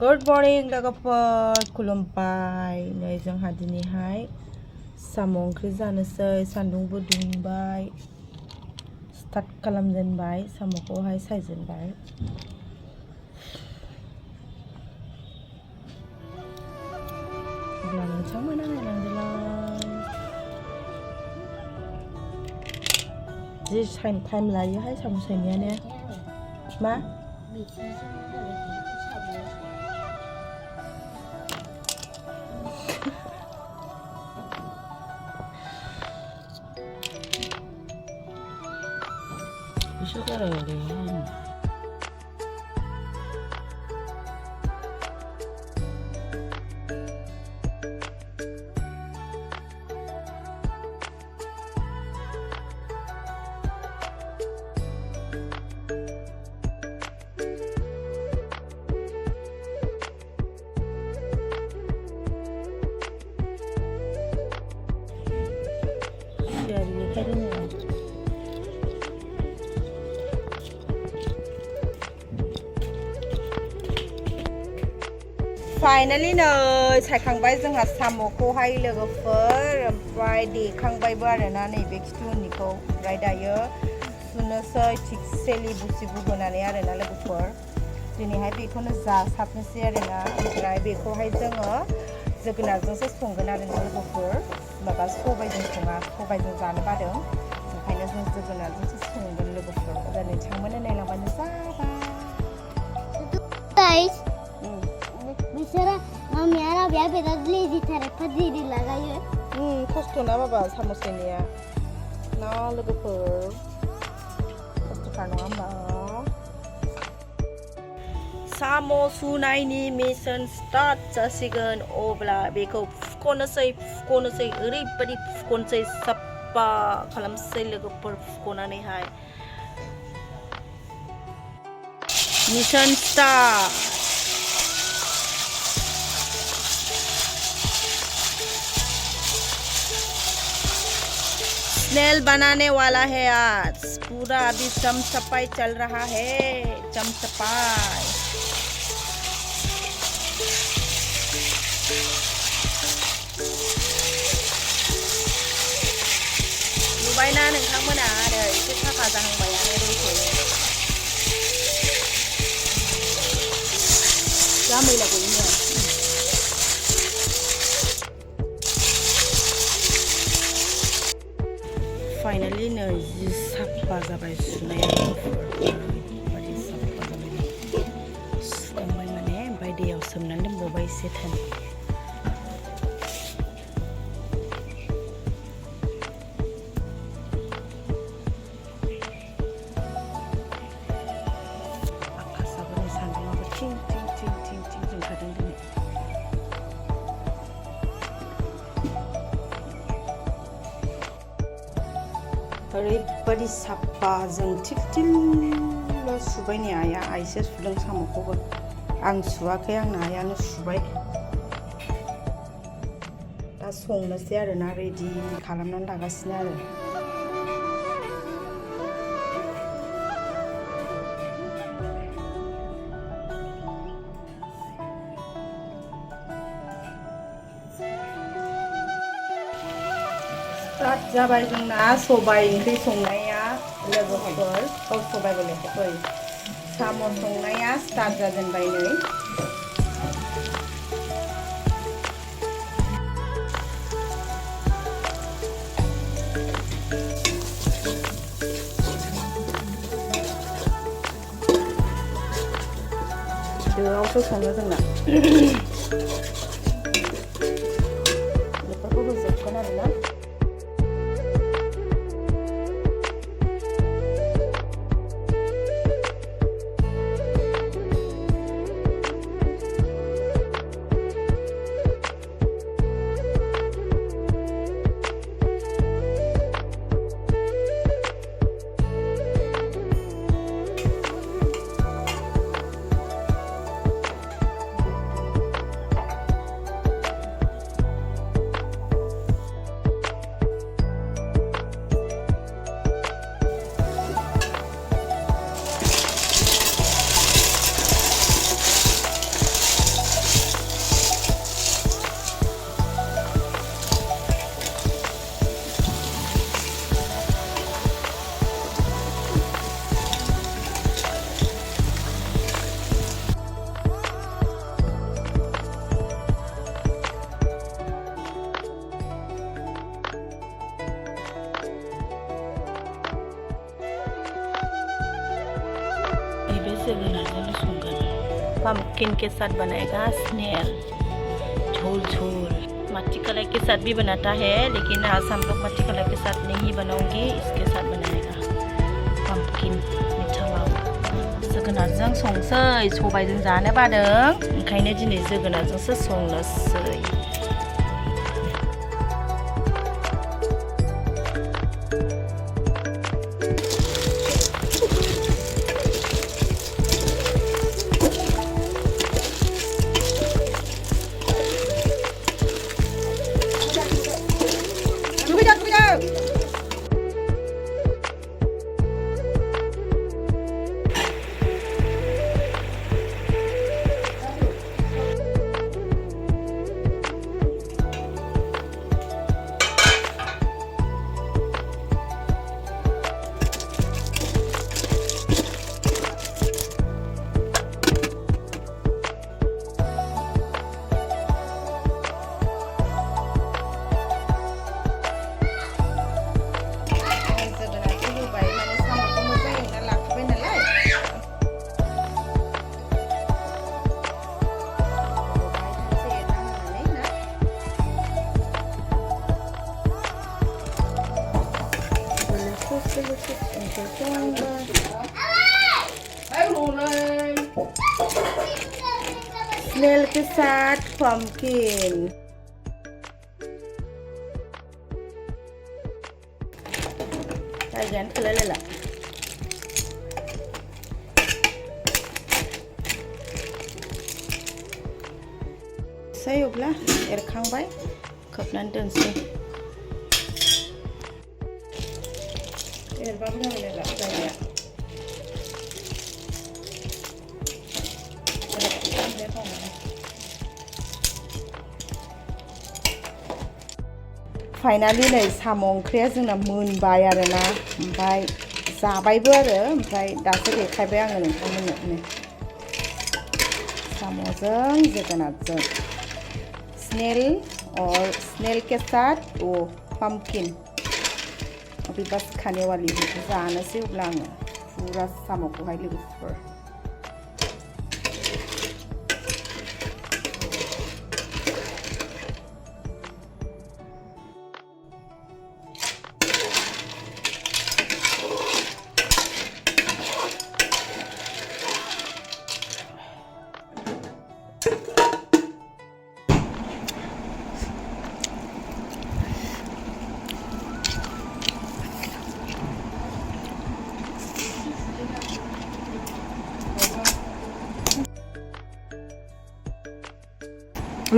Good morning लोगोफोर खुलुमबाय नै जोंहा दिनैहाय साम' ओंख्रि जानोसै सान्दुंबो दुंबाय स्टार्ट खालामजेनबाय साम'खौहाय सायजेनबाय अब्ला नोंथांमोना नायलांदोलाय जि टाइम लायोहाय साम' सायनायानो मा Bisa kaya yan. Dari kayaknya finally नै सायखांबाय जोंहा साम'खौहाय लोगोफोर ओमफ्राय देखांबायबो आरोना नैबे खिथु उननिखौ ओमफ्राय दायो सुनोसै थिगसे लिबु सिबु होनानै आरोना लोगोफोर दिनैहाय बेखौनो जासाबनोसै आरोना ओमफ्राय बेखौहाय जोङो जोगोनारजोंसो संगोन आरोना लोगोफोर माबा सबायजों सङा सबायजों जानो बादों ओंखायनो जों जोगोनारजोंसो संगोन लोगोफोर अब्ला नोंथांमोना नायलांबानो जाबाय बिसोरो मम्मी आराबिया बिराद लेजि थार फजीरी लगायो खस्थ' ना बाबा साम' सायनाया ना लोगोफोर खस्थ'थार नङा होमबा साम' सुनायनि मिशन स्टार्ट जासिगोन अब्ला बेखौ फुख'नोसै ओरैबायदि फुख'नोसै साफा खालामसै लोगोफोर फुख'नानैहाय मिशन स्टार्ट स्नेल बनाने वाला है आज पूरा अभी चमचपाई चल रहा है चमचपाई नुबायना नोंथांमोना नै एसे साफा जाहांबायानो दैखौ जा मैला गयोनो फाइनालि नै जि साफा जाबाय सुनाया ओरैबायदि साफा जाबाय सुखांबाय माने ओमफ्राय दैयाव सोमनानै दोनबावबाय एसे टाइम आकाशाबो नै सान्दुङाबो थिं जोंखादों दिनै ओरैबायदि साफा जों थिल सुबाय नै आइसो सुदों साम'खौबो आं सुवाखै आंना आइयानो सुबाय दा संनोसै आरोना रेडि खालामनानै लागासिनो आरो स्टार्ट जाबाय जोंना सबाय ओंख्रि संनाया लोगोफोर सबाय बोलायखौ साम' संनाया स्टार्ट जाजेनबाय नै दोआवसो सङो जोंना बेफोरखौ होजोबगोन आरोना पम्पकिन के साथ बनाएगा स्नेल झोल झोल। मट्टी कलर के साथ भी बनाता है, लेकिन आज हम लोग मट्टी कलर के साथ नहीं बनाऊंगी, इसके साथ बनाएगा पम्पकिन मीठा लाव। जोगोनारजों संसै, सबायजों जानो बादों, ओंखायनो दिनै जोगोनारजोंसो संनोसै। स्नेल के साथ पम्पकिन। Kalian kelele. Sayoblah erखांबाय खोबनानै दोनसै। एरबाबो जाबाय जाबाय। फाइनाली नै साम' ओंख्रिया जोंना मोनबाय आरोना, ओमफ्राय जाबायबो आरो, ओमफ्राय दासो देखायबाय आङो नोंथांमोननो साम'जों जोगोनारजों स्नेल और स्नेल के साथ वो पम्पकिन। अभी बस खाने वाली है, जानोसै अब्ला आङो फुरा साम'खौहाय लोगोफोर।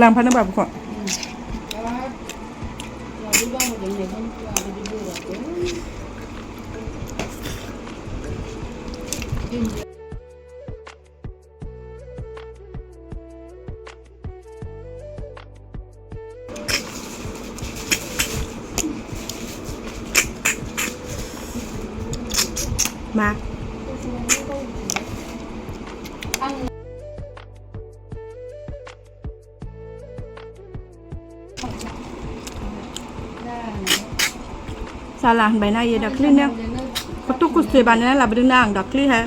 Lampan apa kok? Ma. Salah bayna ye dak clean ya. Petuk kusti banana la berenang dak clean ha.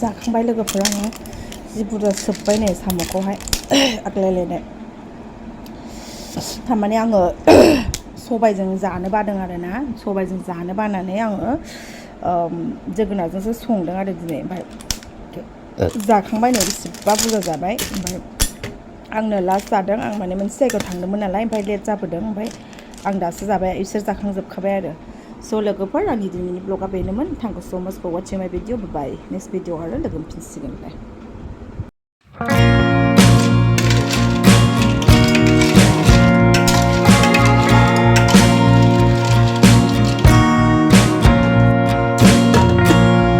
जाखांबाय लोगोफोर आङो जि बुरजा सोब्बाय नै साम'खौहाय आग्लायलायनाय थारमाने आङो सबायजों जानो बादों आरोना सबायजों जानो बानानै आङो जोगोनारजोंसो संदों आरो दिनै ओमफ्राय जाखांबाय नै बेसेबा बुरजा जाबाय ओमफ्राय आंनो लास्ट जादों आं माने मोनसे जायगायाव थांदोंमोन नालाय ओमफ्राय लेट जाबोदों ओमफ्राय आं दासो जाबाय बिसोर जाखांजोबखाबाय आरो स' लोगोफोर आंनि दिनैनि ब्लगा बेनोमोन thank you so' much for watching my video bye next video आरो लोगो मोनफिनसिगोन बाय